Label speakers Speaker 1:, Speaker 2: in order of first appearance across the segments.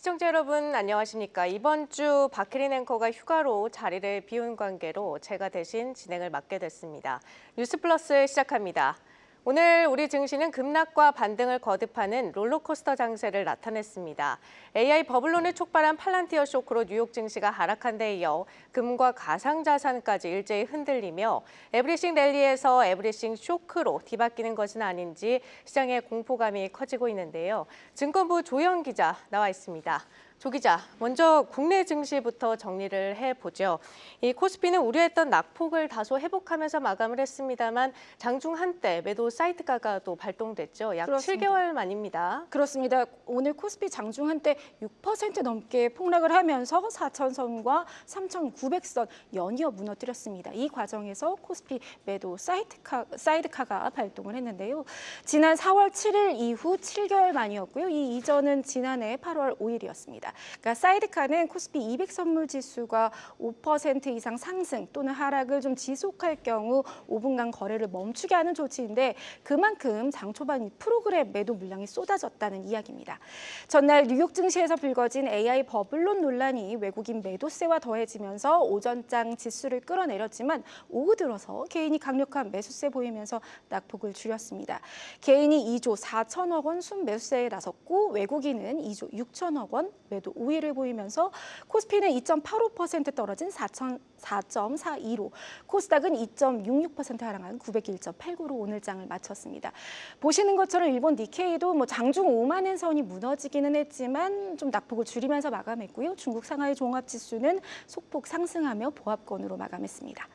Speaker 1: 시청자 여러분 안녕하십니까. 이번 주 박혜린 앵커가 휴가로 자리를 비운 관계로 제가 대신 진행을 맡게 됐습니다. 뉴스플러스 시작합니다. 오늘 우리 증시는 급락과 반등을 거듭하는 롤러코스터 장세를 나타냈습니다. AI 버블론을 촉발한 팔란티어 쇼크로 뉴욕 증시가 하락한 데 이어 금과 가상자산까지 일제히 흔들리며 에브리싱 랠리에서 에브리싱 쇼크로 뒤바뀌는 것은 아닌지 시장의 공포감이 커지고 있는데요. 증권부 조영 기자 나와 있습니다. 조 기자, 먼저 국내 증시부터 정리를 해보죠. 이 코스피는 우려했던 낙폭을 다소 회복하면서 마감을 했습니다만 장중 한때 매도 사이드카가 또 발동됐죠. 약
Speaker 2: 그렇습니다.
Speaker 1: 7개월 만입니다.
Speaker 2: 그렇습니다. 오늘 코스피 장중 한때 6% 넘게 폭락을 하면서 4,000선과 3,900선 연이어 무너뜨렸습니다. 이 과정에서 코스피 매도 사이드카가 발동을 했는데요. 지난 4월 7일 이후 7개월 만이었고요. 이 이전은 지난해 8월 5일이었습니다. 그러니까 사이드카는 코스피 200선물 지수가 5% 이상 상승 또는 하락을 좀 지속할 경우 5분간 거래를 멈추게 하는 조치인데 그만큼 장 초반 이 프로그램 매도 물량이 쏟아졌다는 이야기입니다. 전날 뉴욕 증시에서 불거진 AI 버블론 논란이 외국인 매도세와 더해지면서 오전장 지수를 끌어내렸지만 오후 들어서 개인이 강력한 매수세 보이면서 낙폭을 줄였습니다. 개인이 2조 4천억 원 순매수세에 나섰고 외국인은 2조 6천억 원 매도 우위를 보이면서 코스피는 2.85% 떨어진 4.42로 코스닥은 2.66% 하락한 901.89로 오늘 장을 마쳤습니다. 보시는 것처럼 일본 니케이도 장중 5만 엔 선이 무너지기는 했지만 좀 낙폭을 줄이면서 마감했고요. 중국 상하이 종합지수는 소폭 상승하며 보합권으로 마감했습니다.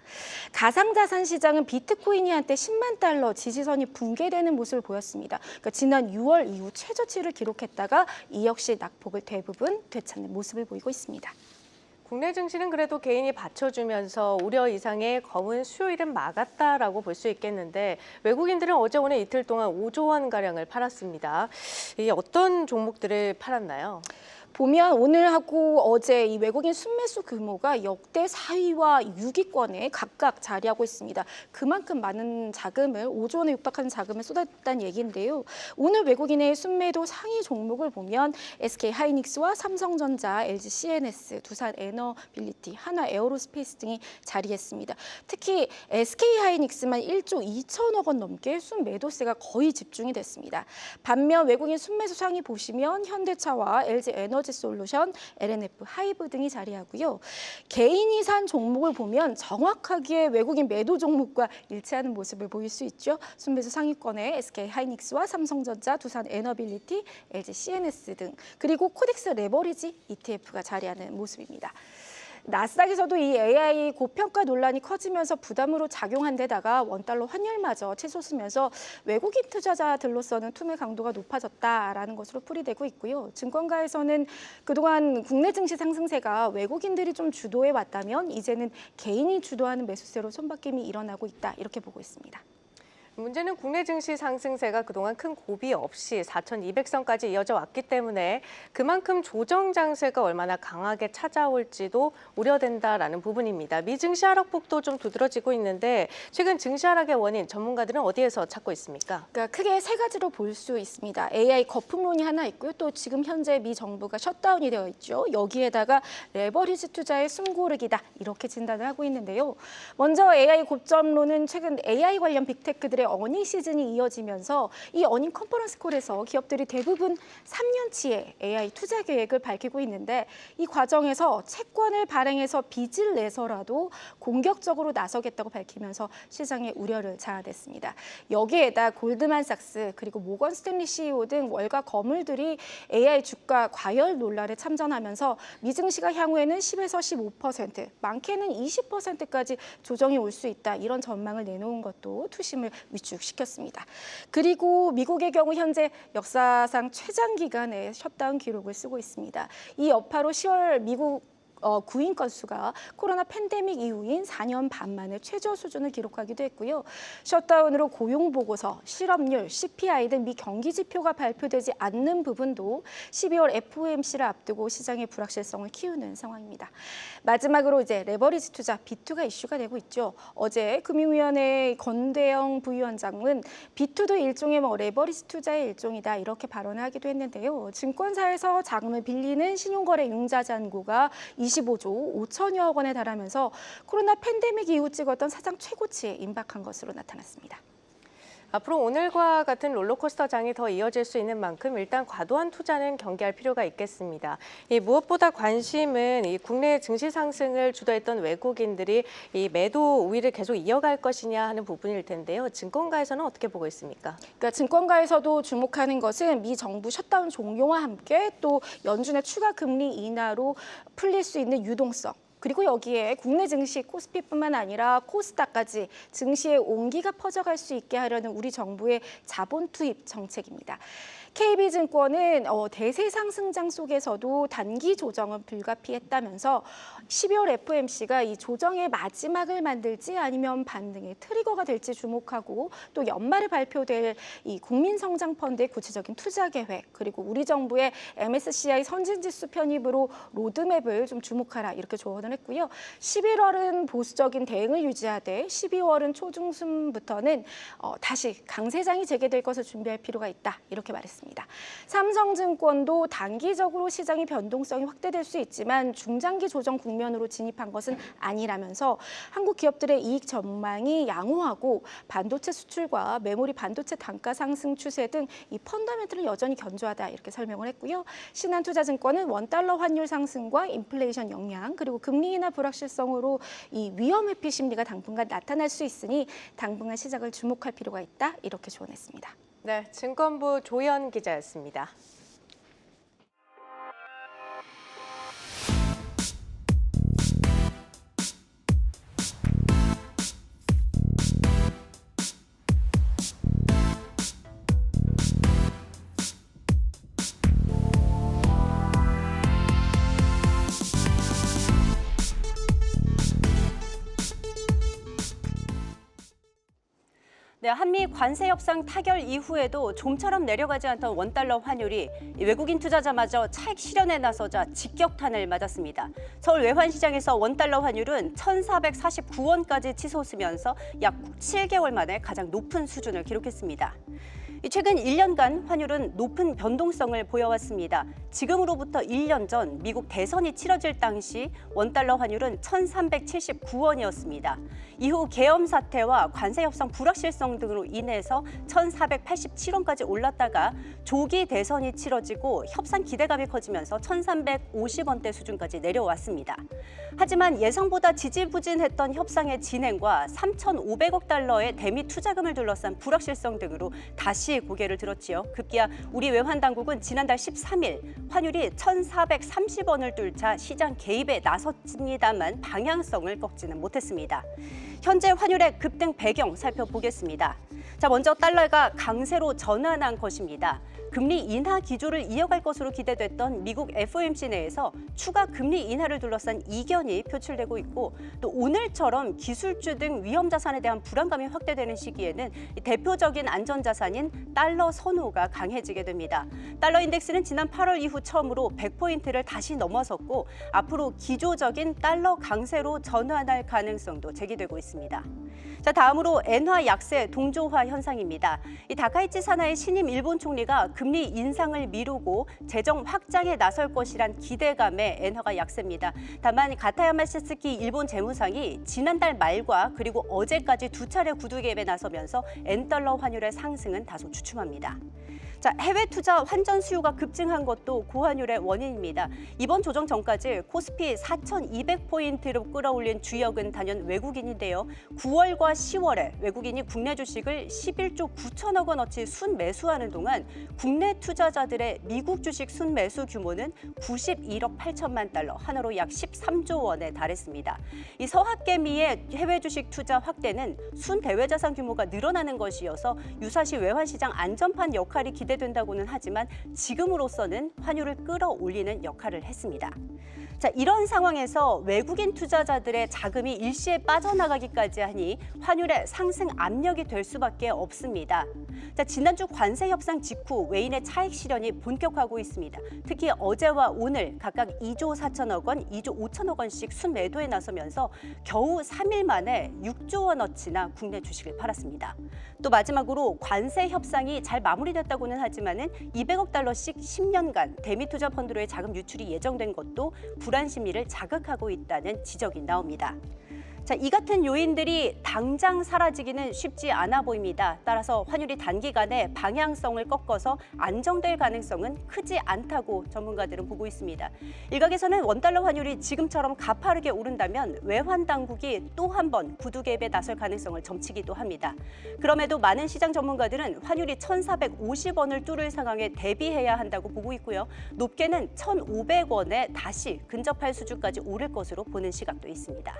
Speaker 2: 가상자산 시장은 비트코인이 한때 10만 달러 지지선이 붕괴되는 모습을 보였습니다. 그러니까 지난 6월 이후 최저치를 기록했다가 이 역시 낙폭을 대부분 되찾는 모습을 보이고 있습니다.
Speaker 1: 국내 증시는 그래도 개인이 받쳐주면서 우려 이상의 검은 수요일은 막았다라고 볼 수 있겠는데 외국인들은 어제 오늘 이틀 동안 5조 원가량을 팔았습니다. 이 어떤 종목들을 팔았나요?
Speaker 2: 보면 오늘하고 어제 이 외국인 순매수 규모가 역대 4위와 6위권에 각각 자리하고 있습니다. 그만큼 많은 자금을 5조 원에 육박하는 자금을 쏟았다는 얘기인데요. 오늘 외국인의 순매도 상위 종목을 보면 SK 하이닉스와 삼성전자, LG CNS, 두산 에너빌리티, 한화 에어로스페이스 등이 자리했습니다. 특히 SK 하이닉스만 1조 2천억 원 넘게 순매도세가 거의 집중이 됐습니다. 반면 외국인 순매수 상위 보시면 현대차와 LG 에너지 솔루션, LNF, 하이브 등이 자리하고요. 개인이 산 종목을 보면 정확하게 외국인 매도 종목과 일치하는 모습을 보일 수 있죠. 순매수 상위권에 SK 하이닉스와 삼성전자, 두산 에너빌리티, LG CNS 등 그리고 코덱스 레버리지 ETF가 자리하는 모습입니다. 나스닥에서도 이 AI 고평가 논란이 커지면서 부담으로 작용한 데다가 원달러 환율마저 치솟으면서 외국인 투자자들로서는 투매 강도가 높아졌다라는 것으로 풀이되고 있고요. 증권가에서는 그동안 국내 증시 상승세가 외국인들이 좀 주도해 왔다면 이제는 개인이 주도하는 매수세로 손바뀜이 일어나고 있다 이렇게 보고 있습니다.
Speaker 1: 문제는 국내 증시 상승세가 그동안 큰 고비 없이 4,200선까지 이어져 왔기 때문에 그만큼 조정 장세가 얼마나 강하게 찾아올지도 우려된다라는 부분입니다. 미 증시 하락폭도 좀 두드러지고 있는데 최근 증시 하락의 원인 전문가들은 어디에서 찾고 있습니까?
Speaker 2: 그러니까 크게 세 가지로 볼 수 있습니다. AI 거품론이 하나 있고요. 또 지금 현재 미 정부가 셧다운이 되어 있죠. 여기에다가 레버리지 투자의 숨고르기다 이렇게 진단을 하고 있는데요. 먼저 AI 고점론은 최근 AI 관련 빅테크들의 어닝 시즌이 이어지면서 이 어닝 컨퍼런스 콜에서 기업들이 대부분 3년치의 AI 투자 계획을 밝히고 있는데 이 과정에서 채권을 발행해서 빚을 내서라도 공격적으로 나서겠다고 밝히면서 시장의 우려를 자아냈습니다. 여기에다 골드만삭스 그리고 모건 스탠리 CEO 등 월가 거물들이 AI 주가 과열 논란에 참전하면서 미 증시가 향후에는 10에서 15%, 많게는 20%까지 조정이 올 수 있다 이런 전망을 내놓은 것도 투심을 위축시켰습니다. 그리고 미국의 경우 현재 역사상 최장 기간의 셧다운 기록을 쓰고 있습니다. 이 여파로 10월 미국 구인 건수가 코로나 팬데믹 이후인 4년 반 만에 최저 수준을 기록하기도 했고요. 셧다운으로 고용 보고서, 실업률, CPI 등 미 경기 지표가 발표되지 않는 부분도 12월 FOMC를 앞두고 시장의 불확실성을 키우는 상황입니다. 마지막으로 이제 레버리지 투자 B2가 이슈가 되고 있죠. 어제 금융위원회 권대영 부위원장은 B2도 일종의 레버리지 투자의 일종이다 이렇게 발언하기도 했는데요. 증권사에서 자금을 빌리는 신용거래 융자 잔고가 25조 5천여억 원에 달하면서 코로나 팬데믹 이후 찍었던 사상 최고치에 임박한 것으로 나타났습니다.
Speaker 1: 앞으로 오늘과 같은 롤러코스터장이 더 이어질 수 있는 만큼 일단 과도한 투자는 경계할 필요가 있겠습니다. 무엇보다 관심은 이 국내 증시 상승을 주도했던 외국인들이 이 매도 우위를 계속 이어갈 것이냐 하는 부분일 텐데요. 증권가에서는 어떻게 보고 있습니까?
Speaker 2: 그러니까 증권가에서도 주목하는 것은 미 정부 셧다운 종료와 함께 또 연준의 추가 금리 인하로 풀릴 수 있는 유동성. 그리고 여기에 국내 증시 코스피뿐만 아니라 코스닥까지 증시의 온기가 퍼져갈 수 있게 하려는 우리 정부의 자본 투입 정책입니다. KB증권은 대세 상승장 속에서도 단기 조정은 불가피했다면서 12월 FOMC가 이 조정의 마지막을 만들지 아니면 반등의 트리거가 될지 주목하고 또 연말에 발표될 이 국민성장펀드의 구체적인 투자 계획 그리고 우리 정부의 MSCI 선진지수 편입으로 로드맵을 좀 주목하라 이렇게 조언을 했고요. 11월은 보수적인 대응을 유지하되 12월은 초중순부터는 다시 강세장이 재개될 것을 준비할 필요가 있다 이렇게 말했습니다. 삼성증권도 단기적으로 시장의 변동성이 확대될 수 있지만 중장기 조정 국면으로 진입한 것은 아니라면서 한국 기업들의 이익 전망이 양호하고 반도체 수출과 메모리 반도체 단가 상승 추세 등 이 펀더멘털은 여전히 견조하다 이렇게 설명을 했고요. 신한투자증권은 원달러 환율 상승과 인플레이션 영향 그리고 금리 인하 불확실성으로 이 위험 회피 심리가 당분간 나타날 수 있으니 당분간 시장을 주목할 필요가 있다 이렇게 조언했습니다.
Speaker 1: 네, 증권부 조연 기자였습니다.
Speaker 3: 네, 한미 관세 협상 타결 이후에도 좀처럼 내려가지 않던 원달러 환율이 외국인 투자자마저 차익 실현에 나서자 직격탄을 맞았습니다. 서울 외환시장에서 원달러 환율은 1,449원까지 치솟으면서 약 7개월 만에 가장 높은 수준을 기록했습니다. 최근 1년간 환율은 높은 변동성을 보여왔습니다. 지금으로부터 1년 전 미국 대선이 치러질 당시 원달러 환율은 1,379원이었습니다. 이후 계엄 사태와 관세 협상 불확실성 등으로 인해서 1,487원까지 올랐다가 조기 대선이 치러지고 협상 기대감이 커지면서 1,350원대 수준까지 내려왔습니다. 하지만 예상보다 지지부진했던 협상의 진행과 3,500억 달러의 대미 투자금을 둘러싼 불확실성 등으로 다시 고개를 들었지요. 급기야 우리 외환 당국은 지난달 13일 환율이 1,430원을 뚫자 시장 개입에 나섰습니다만 방향성을 꺾지는 못했습니다. 현재 환율의 급등 배경 살펴보겠습니다. 자, 먼저 달러가 강세로 전환한 것입니다. 금리 인하 기조를 이어갈 것으로 기대됐던 미국 FOMC 내에서 추가 금리 인하를 둘러싼 이견이 표출되고 있고 또 오늘처럼 기술주 등 위험 자산에 대한 불안감이 확대되는 시기에는 대표적인 안전자산인 달러 선호가 강해지게 됩니다. 달러 인덱스는 지난 8월 이후 처음으로 100포인트를 다시 넘어섰고 앞으로 기조적인 달러 강세로 전환할 가능성도 제기되고 있습니다. 자, 다음으로 엔화 약세 동조화 현상입니다. 이 다카이치 사나이 신임 일본 총리가 금리 인상을 미루고 재정 확장에 나설 것이란 기대감에 엔화가 약세입니다. 다만 가타야마 시스키 일본 재무상이 지난달 말과 그리고 어제까지 두 차례 구두 개입에 나서면서 엔달러 환율의 상승은 다소 주춤합니다. 자, 해외 투자 환전 수요가 급증한 것도 고환율의 원인입니다. 이번 조정 전까지 코스피 4,200포인트로 끌어올린 주역은 단연 외국인인데요. 9월과 10월에 외국인이 국내 주식을 11조 9천억 원어치 순매수하는 동안 국내 투자자들의 미국 주식 순매수 규모는 91억 8천만 달러, 한화로 약 13조 원에 달했습니다. 이 서학개미의 해외 주식 투자 확대는 순대외자산 규모가 늘어나는 것이어서 유사시 외환시장 안전판 역할이 기대 기대된다고는 하지만 지금으로서는 환율을 끌어올리는 역할을 했습니다. 자, 이런 상황에서 외국인 투자자들의 자금이 일시에 빠져나가기까지 하니 환율의 상승 압력이 될 수밖에 없습니다. 자, 지난주 관세 협상 직후 외인의 차익 실현이 본격화하고 있습니다. 특히 어제와 오늘 각각 2조 4천억 원, 2조 5천억 원씩 순매도에 나서면서 겨우 3일 만에 6조 원어치나 국내 주식을 팔았습니다. 또 마지막으로 관세 협상이 잘 마무리됐다고는 하지만은 200억 달러씩 10년간 대미 투자 펀드로의 자금 유출이 예정된 것도 불안 심리를 자극하고 있다는 지적이 나옵니다. 자, 이 같은 요인들이 당장 사라지기는 쉽지 않아 보입니다. 따라서 환율이 단기간에 방향성을 꺾어서 안정될 가능성은 크지 않다고 전문가들은 보고 있습니다. 일각에서는 원달러 환율이 지금처럼 가파르게 오른다면 외환 당국이 또 한 번 구두 개입에 나설 가능성을 점치기도 합니다. 그럼에도 많은 시장 전문가들은 환율이 1,450원을 뚫을 상황에 대비해야 한다고 보고 있고요. 높게는 1,500원에 다시 근접할 수준까지 오를 것으로 보는 시각도 있습니다.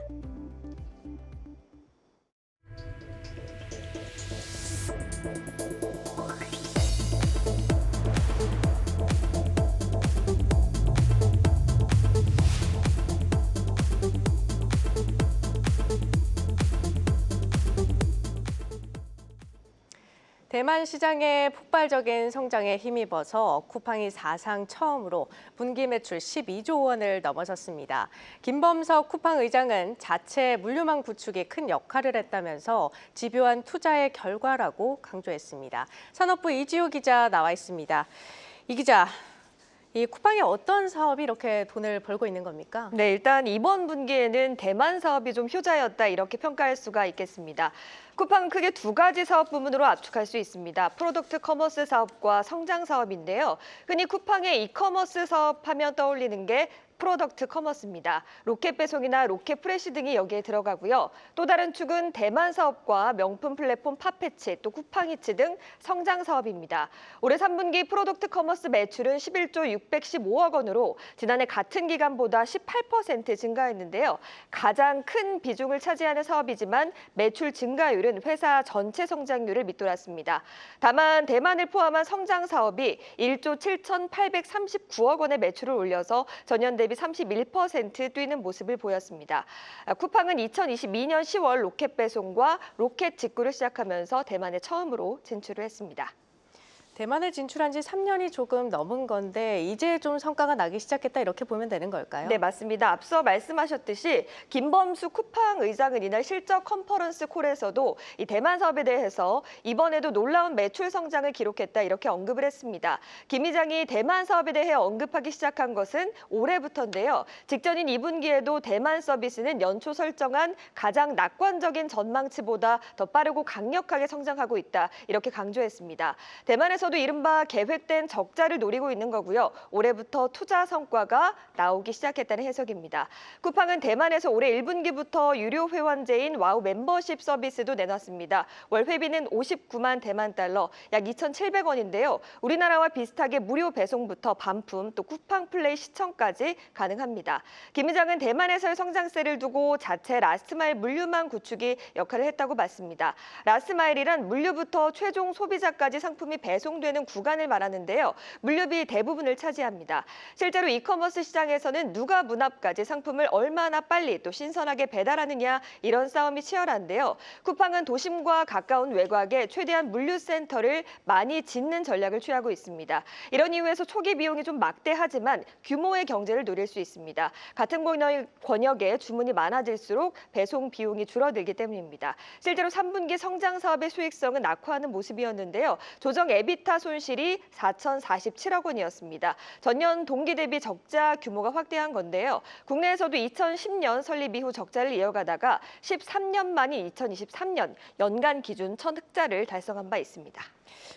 Speaker 1: 대만 시장의 폭발적인 성장에 힘입어서 쿠팡이 사상 처음으로 분기 매출 12조 원을 넘어섰습니다. 김범석 쿠팡 의장은 자체 물류망 구축에 큰 역할을 했다면서 집요한 투자의 결과라고 강조했습니다. 산업부 이지호 기자 나와 있습니다. 이 기자, 이 쿠팡이 어떤 사업이 이렇게 돈을 벌고 있는 겁니까?
Speaker 4: 네, 일단 이번 분기에는 대만 사업이 좀 효자였다 이렇게 평가할 수가 있겠습니다. 쿠팡은 크게 두 가지 사업 부문으로 압축할 수 있습니다. 프로덕트 커머스 사업과 성장 사업인데요. 흔히 쿠팡의 이커머스 사업하면 떠올리는 게 프로덕트 커머스입니다. 로켓 배송이나 로켓 프레시 등이 여기에 들어가고요. 또 다른 축은 대만 사업과 명품 플랫폼 팝패치, 또 쿠팡이츠 등 성장 사업입니다. 올해 3분기 프로덕트 커머스 매출은 11조 615억 원으로 지난해 같은 기간보다 18% 증가했는데요. 가장 큰 비중을 차지하는 사업이지만 매출 증가율은 회사 전체 성장률을 밑돌았습니다. 다만 대만을 포함한 성장 사업이 1조 7,839억 원의 매출을 올려서 전년 대비 31% 뛰는 모습을 보였습니다. 쿠팡은 2022년 10월 로켓 배송과 로켓 직구를 시작하면서 대만에 처음으로 진출을 했습니다.
Speaker 1: 대만에 진출한 지 3년이 조금 넘은 건데 이제 좀 성과가 나기 시작했다 이렇게 보면 되는 걸까요?
Speaker 4: 네, 맞습니다. 앞서 말씀하셨듯이 김범수 쿠팡 의장은 이날 실적 컨퍼런스 콜에서도 이 대만 사업에 대해서 이번에도 놀라운 매출 성장을 기록했다 이렇게 언급을 했습니다. 김 의장이 대만 사업에 대해 언급하기 시작한 것은 올해부터인데요. 직전인 2분기에도 대만 서비스는 연초 설정한 가장 낙관적인 전망치보다 더 빠르고 강력하게 성장하고 있다 이렇게 강조했습니다. 대만에서도 이른바 계획된 적자를 노리고 있는 거고요. 올해부터 투자 성과가 나오기 시작했다는 해석입니다. 쿠팡은 대만에서 올해 1분기부터 유료 회원제인 와우 멤버십 서비스도 내놨습니다. 월 회비는 59만 대만 달러, 약 2,700원인데요. 우리나라와 비슷하게 무료 배송부터 반품, 또 쿠팡 플레이 시청까지 가능합니다. 김 의장은 대만에서의 성장세를 두고 자체 라스트마일 물류망 구축이 역할을 했다고 봤습니다. 라스트마일이란 물류부터 최종 소비자까지 상품이 배송되는 구간을 말하는데요. 물류비 대부분을 차지합니다. 실제로 이커머스 시장에서는 누가 문 앞까지 상품을 얼마나 빨리 또 신선하게 배달하느냐 이런 싸움이 치열한데요. 쿠팡은 도심과 가까운 외곽에 최대한 물류센터를 많이 짓는 전략을 취하고 있습니다. 이런 이유에서 초기 비용이 좀 막대하지만 규모의 경제를 노릴 수 있습니다. 같은 권역에 주문이 많아질수록 배송 비용이 줄어들기 때문입니다. 실제로 3분기 성장 사업의 수익성은 악화하는 모습이었는데요. 조정 에비타 손실이 4,047억 원이었습니다. 전년 동기 대비 적자 규모가 확대한 건데요. 국내에서도 2010년 설립 이후 적자를 이어가다가 13년 만인 2023년 연간 기준 첫 흑자를 달성한 바 있습니다.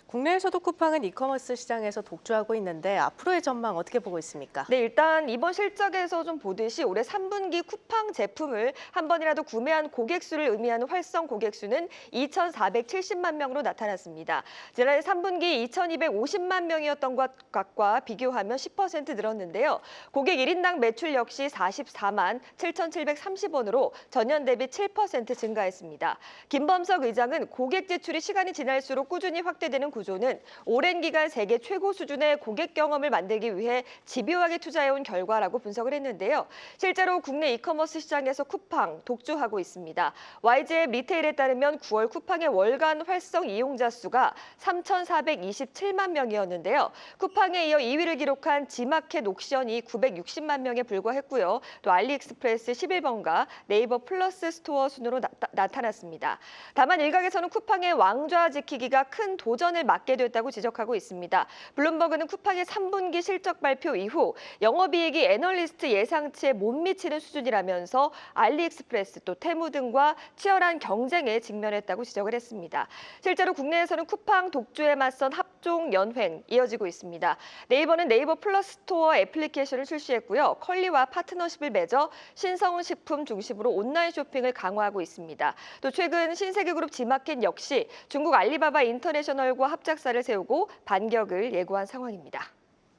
Speaker 1: 국내에서도 쿠팡은 이커머스 시장에서 독주하고 있는데 앞으로의 전망 어떻게 보고 있습니까?
Speaker 4: 네, 일단 이번 실적에서 좀 보듯이 올해 3분기 쿠팡 제품을 한 번이라도 구매한 고객 수를 의미하는 활성 고객 수는 2,470만 명으로 나타났습니다. 지난해 3분기 2,250만 명이었던 것과 비교하면 10% 늘었는데요. 고객 1인당 매출 역시 44만 7,730원으로 전년 대비 7% 증가했습니다. 김범석 의장은 고객 지출이 시간이 지날수록 꾸준히 확대 확대되는 구조는 오랜 기간 세계 최고 수준의 고객 경험을 만들기 위해 집요하게 투자해온 결과라고 분석을 했는데요. 실제로 국내 이커머스 시장에서 쿠팡 독주하고 있습니다. YG의 리테일에 따르면 9월 쿠팡의 월간 활성 이용자 수가 3,427만 명이었는데요. 쿠팡에 이어 2위를 기록한 지마켓 옥션이 960만 명에 불과했고요. 또 알리익스프레스 11번가 네이버 플러스 스토어 순으로 나타났습니다. 다만 일각에서는 쿠팡의 왕좌 지키기가 큰 도전을 맞게 됐다고 지적하고 있습니다. 블룸버그는 쿠팡의 3분기 실적 발표 이후 영업이익이 애널리스트 예상치에 못 미치는 수준이라면서 알리익스프레스 또 테무 등과 치열한 경쟁에 직면했다고 지적을 했습니다. 실제로 국내에서는 쿠팡 독주에 맞선 합종 연횡 이어지고 있습니다. 네이버는 네이버 플러스 스토어 애플리케이션을 출시했고요. 컬리와 파트너십을 맺어 신성식품 중심으로 온라인 쇼핑을 강화하고 있습니다. 또 최근 신세계그룹 지마켓 역시 중국 알리바바 인터내셔널과 합작사를 세우고 반격을 예고한 상황입니다.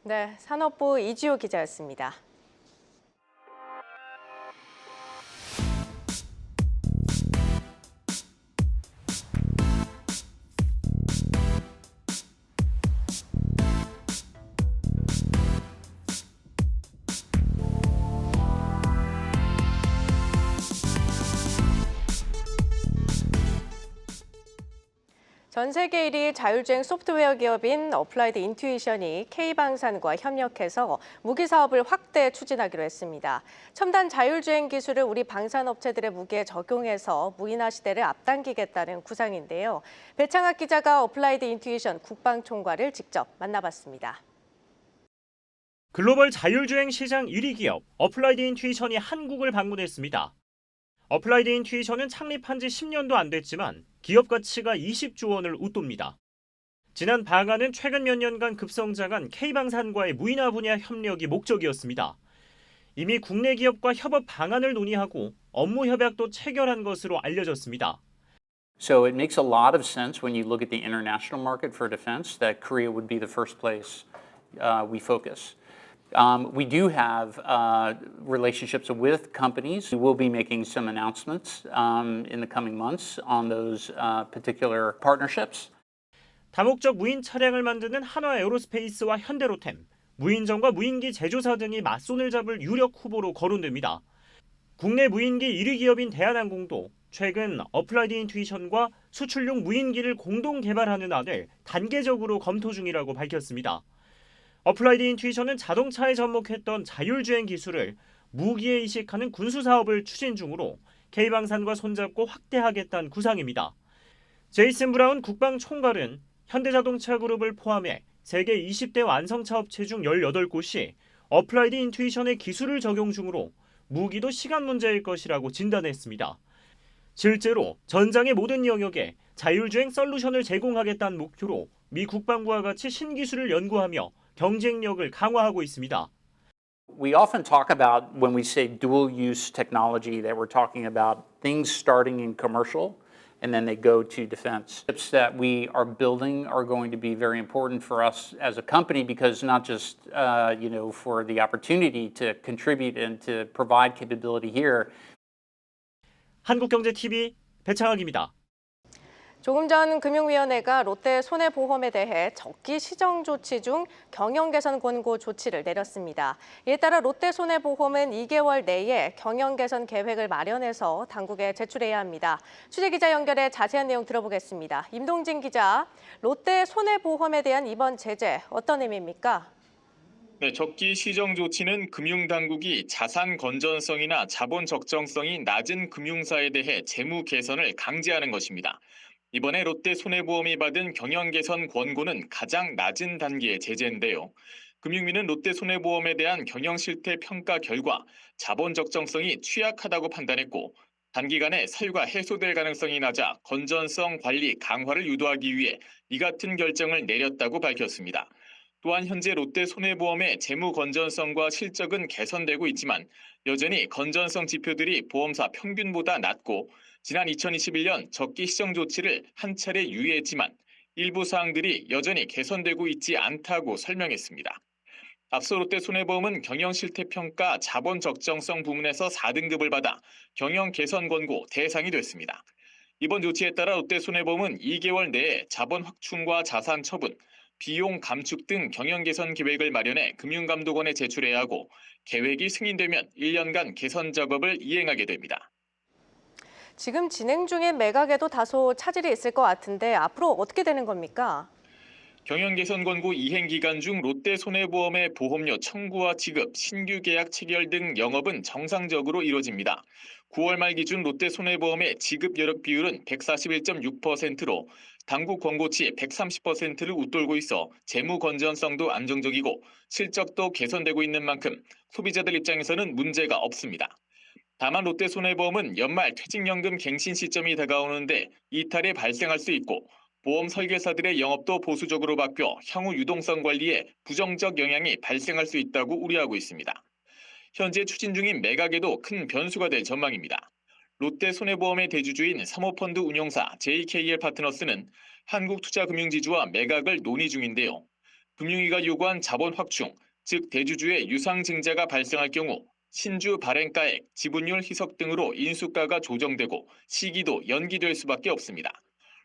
Speaker 1: 네, 산업부 이지호 기자였습니다. 전 세계 1위 자율주행 소프트웨어 기업인 어플라이드 인투이션이 K방산과 협력해서 무기 사업을 확대 추진하기로 했습니다. 첨단 자율주행 기술을 우리 방산업체들의 무기에 적용해서 무인화 시대를 앞당기겠다는 구상인데요. 배창학 기자가 어플라이드 인투이션 국방총괄을 직접 만나봤습니다.
Speaker 5: 글로벌 자율주행 시장 1위 기업 어플라이드 인투이션이 한국을 방문했습니다. 어플라이드 인투이션은 창립한 지 10년도 안 됐지만 기업 가치가 20조 원을 웃돕니다. 지난 방안은 최근 몇 년간 급성장한 K방산과의 무인화 분야 협력이 목적이었습니다. 이미 국내 기업과 협업 방안을 논의하고 업무 협약도 체결한 것으로 알려졌습니다.
Speaker 6: So it makes a lot of sense when you look at the international market for defense that Korea would be the first place we focus. We do have relationships with companies. We will be making some announcements in the coming months on those particular partnerships.
Speaker 5: 다목적 무인 차량을 만드는 한화 에어로스페이스와 현대로템, 무인정과 무인기 제조사 등이 맞손을 잡을 유력 후보로 거론됩니다. 국내 무인기 1위 기업인 대한항공도 최근 어플라이드 인투이션과 수출용 무인기를 공동 개발하는 안을 단계적으로 검토 중이라고 밝혔습니다. 어플라이드 인투이션은 자동차에 접목했던 자율주행 기술을 무기에 이식하는 군수 사업을 추진 중으로 K방산과 손잡고 확대하겠다는 구상입니다. 제이슨 브라운 국방총괄은 현대자동차 그룹을 포함해 세계 20대 완성차 업체 중 18곳이 어플라이드 인투이션의 기술을 적용 중으로 무기도 시간 문제일 것이라고 진단했습니다. 실제로 전장의 모든 영역에 자율주행 솔루션을 제공하겠다는 목표로 미 국방부와 같이 신기술을 연구하며 경쟁력을 강화하고 있습니다.
Speaker 6: We often talk about when we say dual use technology that we're talking about things starting in commercial and then they go to defense. Chips that we are building are going to be very important for us as a company because not just for the opportunity to contribute and to provide capability here.
Speaker 5: 한국경제TV 배창학입니다.
Speaker 1: 조금 전 금융위원회가 롯데 손해보험에 대해 적기 시정 조치 중 경영 개선 권고 조치를 내렸습니다. 이에 따라 롯데 손해보험은 2개월 내에 경영 개선 계획을 마련해서 당국에 제출해야 합니다. 취재기자 연결해 자세한 내용 들어보겠습니다. 임동진 기자, 롯데 손해보험에 대한 이번 제재 어떤 의미입니까?
Speaker 7: 네, 적기 시정 조치는 금융당국이 자산 건전성이나 자본 적정성이 낮은 금융사에 대해 재무 개선을 강제하는 것입니다. 이번에 롯데 손해보험이 받은 경영 개선 권고는 가장 낮은 단계의 제재인데요. 금융위는 롯데 손해보험에 대한 경영 실태 평가 결과 자본 적정성이 취약하다고 판단했고 단기간에 사유가 해소될 가능성이 낮아 건전성 관리 강화를 유도하기 위해 이 같은 결정을 내렸다고 밝혔습니다. 또한 현재 롯데 손해보험의 재무 건전성과 실적은 개선되고 있지만 여전히 건전성 지표들이 보험사 평균보다 낮고 지난 2021년 적기 시정 조치를 한 차례 유예했지만 일부 사항들이 여전히 개선되고 있지 않다고 설명했습니다. 앞서 롯데 손해보험은 경영 실태 평가 자본 적정성 부문에서 4등급을 받아 경영 개선 권고 대상이 됐습니다. 이번 조치에 따라 롯데손해보험은 2개월 내에 자본 확충과 자산 처분, 비용 감축 등 경영 개선 계획을 마련해 금융감독원에 제출해야 하고 계획이 승인되면 1년간 개선 작업을 이행하게 됩니다.
Speaker 1: 지금 진행 중인 매각에도 다소 차질이 있을 것 같은데 앞으로 어떻게 되는 겁니까?
Speaker 7: 경영 개선 권고 이행 기간 중 롯데손해보험의 보험료 청구와 지급, 신규 계약 체결 등 영업은 정상적으로 이뤄집니다. 9월 말 기준 롯데손해보험의 지급 여력 비율은 141.6%로 당국 권고치 130%를 웃돌고 있어 재무 건전성도 안정적이고 실적도 개선되고 있는 만큼 소비자들 입장에서는 문제가 없습니다. 다만 롯데손해보험은 연말 퇴직연금 갱신 시점이 다가오는데 이탈이 발생할 수 있고 보험 설계사들의 영업도 보수적으로 바뀌어 향후 유동성 관리에 부정적 영향이 발생할 수 있다고 우려하고 있습니다. 현재 추진 중인 매각에도 큰 변수가 될 전망입니다. 롯데손해보험의 대주주인 사모펀드 운용사 JKL 파트너스는 한국투자금융지주와 매각을 논의 중인데요. 금융위가 요구한 자본 확충, 즉 대주주의 유상 증자가 발생할 경우 신주 발행가액, 지분율 희석 등으로 인수가가 조정되고 시기도 연기될 수밖에 없습니다.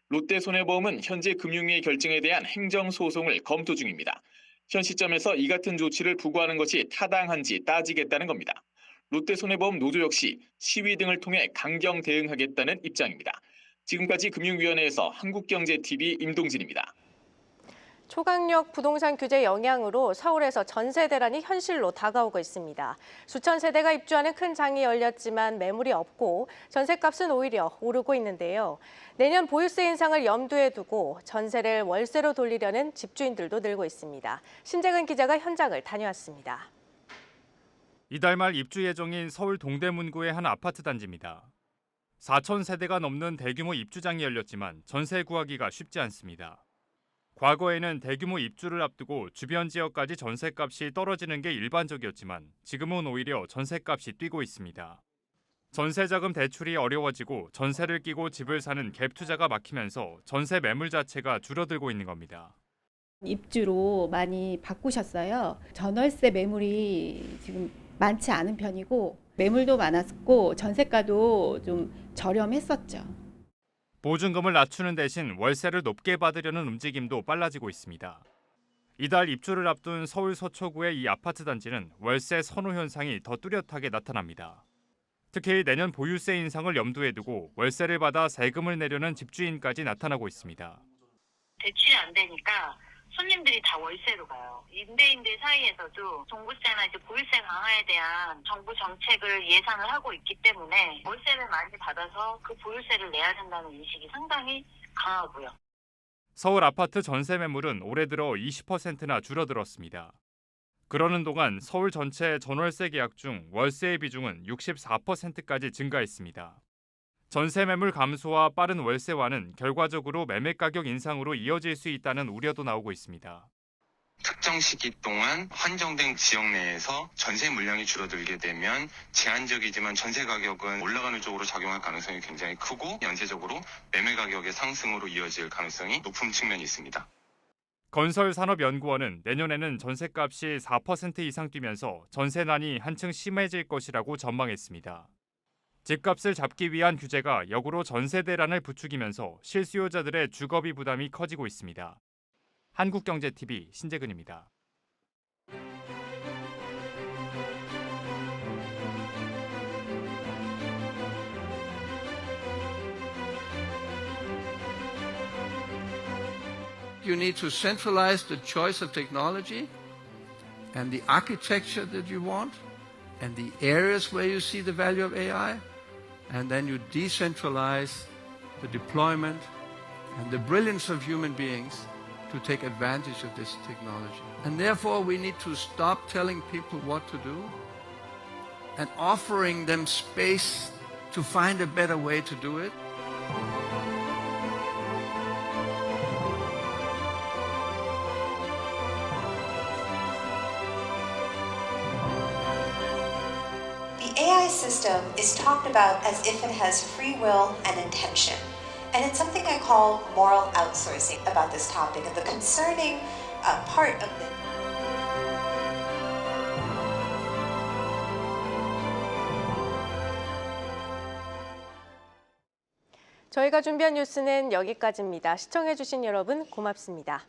Speaker 7: 롯데손해보험은 현재 금융위의 결정에 대한 행정소송을 검토 중입니다. 현 시점에서 이 같은 조치를 부과하는 것이 타당한지 따지겠다는 겁니다. 롯데손해보험 노조 역시 시위 등을 통해 강경 대응하겠다는 입장입니다. 지금까지 금융위원회에서 한국경제TV 임동진입니다.
Speaker 1: 초강력 부동산 규제 영향으로 서울에서 전세 대란이 현실로 다가오고 있습니다. 수천 세대가 입주하는 큰 장이 열렸지만 매물이 없고 전세값은 오히려 오르고 있는데요. 내년 보유세 인상을 염두에 두고 전세를 월세로 돌리려는 집주인들도 늘고 있습니다. 신재근 기자가 현장을 다녀왔습니다.
Speaker 8: 이달 말 입주 예정인 서울 동대문구의 한 아파트 단지입니다. 4천 세대가 넘는 대규모 입주장이 열렸지만 전세 구하기가 쉽지 않습니다. 과거에는 대규모 입주를 앞두고 주변 지역까지 전세값이 떨어지는 게 일반적이었지만 지금은 오히려 전세값이 뛰고 있습니다. 전세자금 대출이 어려워지고 전세를 끼고 집을 사는 갭 투자가 막히면서 전세 매물 자체가 줄어들고 있는 겁니다.
Speaker 9: 입주로 많이 바꾸셨어요. 전월세 매물이 지금 많지 않은 편이고 매물도 많았고 전세가도 좀 저렴했었죠.
Speaker 8: 보증금을 낮추는 대신 월세를 높게 받으려는 움직임도 빨라지고 있습니다. 이달 입주를 앞둔 서울 서초구의 이 아파트 단지는 월세 선호 현상이 더 뚜렷하게 나타납니다. 특히 내년 보유세 인상을 염두에 두고 월세를 받아 세금을 내려는 집주인까지 나타나고 있습니다.
Speaker 10: 대출이 안 되니까 손님들이 다 월세로 가요. 임대인들 사이에서도 종부세나 이제 보유세 강화에 대한 정부 정책을 예상을 하고 있기 때문에 월세를 많이 받아서 그 보유세를 내야 된다는 인식이 상당히 강하고요.
Speaker 8: 서울 아파트 전세 매물은 올해 들어 20%나 줄어들었습니다. 그러는 동안 서울 전체 전월세 계약 중 월세의 비중은 64%까지 증가했습니다. 전세 매물 감소와 빠른 월세화는 결과적으로 매매 가격 인상으로 이어질 수 있다는 우려도 나오고 있습니다.
Speaker 11: 특정 시기 동안 한정된 지역 내에서 전세 물량이 줄어들게 되면 제한적이지만 전세 가격은 올라가는 쪽으로 작용할 가능성이 굉장히 크고 연쇄적으로 매매 가격의 상승으로 이어질 가능성이 높은 측면이 있습니다.
Speaker 8: 건설산업연구원은 내년에는 전세값이 4% 이상 뛰면서 전세난이 한층 심해질 것이라고 전망했습니다. 집값을 잡기 위한 규제가 역으로 전세 대란을 부추기면서 실수요자들의 주거비 부담이 커지고 있습니다. 한국경제TV 신재근입니다.
Speaker 12: You need to centralize the choice of technology and the architecture that you want and the areas where you see the value of AI. And then you decentralize the deployment and the brilliance of human beings to take advantage of this technology. And therefore we need to stop telling people what to do and offering them space to find a better way to do it.
Speaker 13: AI system is talked about as if it has free will and intention. And it's something I call moral outsourcing about this topic. And the concerning part of the
Speaker 1: 저희가 준비한 뉴스는 여기까지입니다. 시청해주신 여러분 고맙습니다.